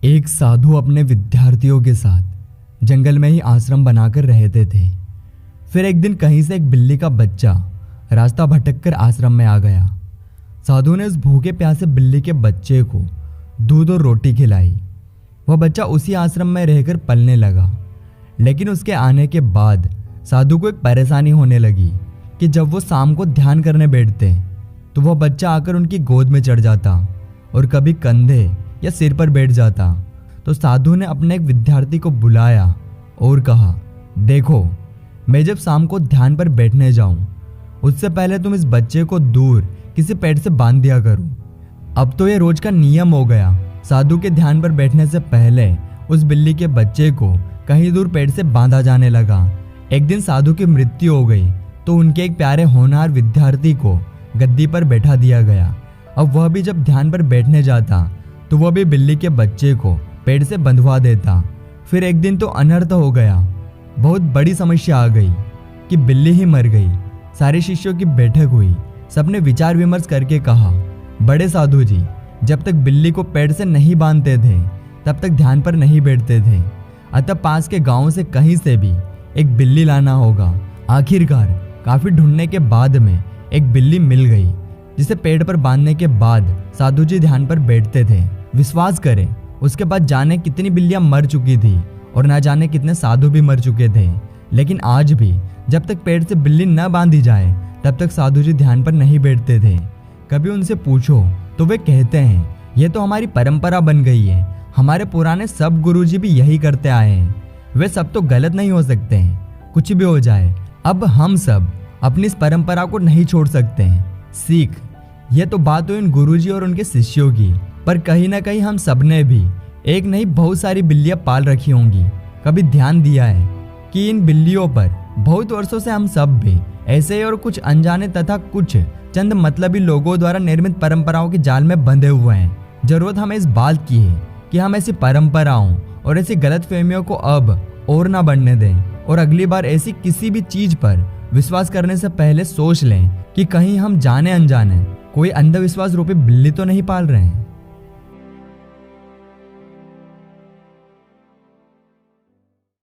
एक साधु अपने विद्यार्थियों के साथ जंगल में ही आश्रम बनाकर रहते थे। फिर एक दिन कहीं से एक बिल्ली का बच्चा रास्ता भटककर आश्रम में आ गया। साधु ने उस भूखे प्यासे बिल्ली के बच्चे को दूध और रोटी खिलाई। वह बच्चा उसी आश्रम में रहकर पलने लगा। लेकिन उसके आने के बाद साधु को एक परेशानी होने लगी कि जब वो शाम को ध्यान करने बैठते तो वह बच्चा आकर उनकी गोद में चढ़ जाता और कभी कंधे या सिर पर बैठ जाता। तो साधु ने अपने एक विद्यार्थी को बुलाया और कहा, देखो, मैं जब शाम को ध्यान पर बैठने जाऊं उससे पहले तुम इस बच्चे को दूर किसी पेड़ से बांध दिया करो। अब तो ये रोज का नियम हो गया। साधु के ध्यान पर बैठने से पहले उस बिल्ली के बच्चे को कहीं दूर पेड़ से बांधा जाने लगा। एक दिन साधु की मृत्यु हो गई तो उनके एक प्यारे होनहार विद्यार्थी को गद्दी पर बैठा दिया गया। अब वह भी जब ध्यान पर बैठने जाता तो वह भी बिल्ली के बच्चे को पेड़ से बंधवा देता। फिर एक दिन तो अनर्थ हो गया। बहुत बड़ी समस्या आ गई कि बिल्ली ही मर गई। सारे शिष्यों की बैठक हुई। सबने विचार विमर्श करके कहा, बड़े साधु जी, जब तक बिल्ली को पेड़ से नहीं बांधते थे तब तक ध्यान पर नहीं बैठते थे। अतः पास के गांव से कहीं से भी एक बिल्ली लाना होगा। आखिरकार काफी ढूंढने के बाद में एक बिल्ली मिल गई जिसे पेड़ पर बांधने के बाद साधु जी ध्यान पर बैठते थे। विश्वास करें, उसके बाद जाने कितनी बिल्लियां मर चुकी थी और ना जाने कितने साधु भी मर चुके थे। लेकिन आज भी जब तक पेड़ से बिल्ली न बांधी जाए तब तक साधु जी ध्यान पर नहीं बैठते थे। कभी उनसे पूछो तो वे कहते हैं, यह तो हमारी परंपरा बन गई है। हमारे पुराने सब गुरुजी भी यही करते आए हैं। वे सब तो गलत नहीं हो सकते हैं। कुछ भी हो जाए, अब हम सब अपनी इस परंपरा को नहीं छोड़ सकते हैं। सीख, यह तो बात हुई इन गुरुजी और उनके शिष्यों की, पर कहीं ना कहीं हम सबने भी एक नहीं बहुत सारी बिल्लियां पाल रखी होंगी। कभी ध्यान दिया है कि इन बिल्लियों पर बहुत वर्षों से हम सब भी ऐसे ही और कुछ अनजाने तथा कुछ चंद मतलबी लोगों द्वारा निर्मित परंपराओं के जाल में बंधे हुए हैं। जरूरत हमें इस बात की है कि हम ऐसी परंपराओं और ऐसी गलतफहमियों को अब और ना बढ़ने दें और अगली बार ऐसी किसी भी चीज पर विश्वास करने से पहले सोच लें कि कहीं हम जाने अनजाने कोई अंधविश्वास रूपी बिल्ली तो नहीं पाल रहे हैं।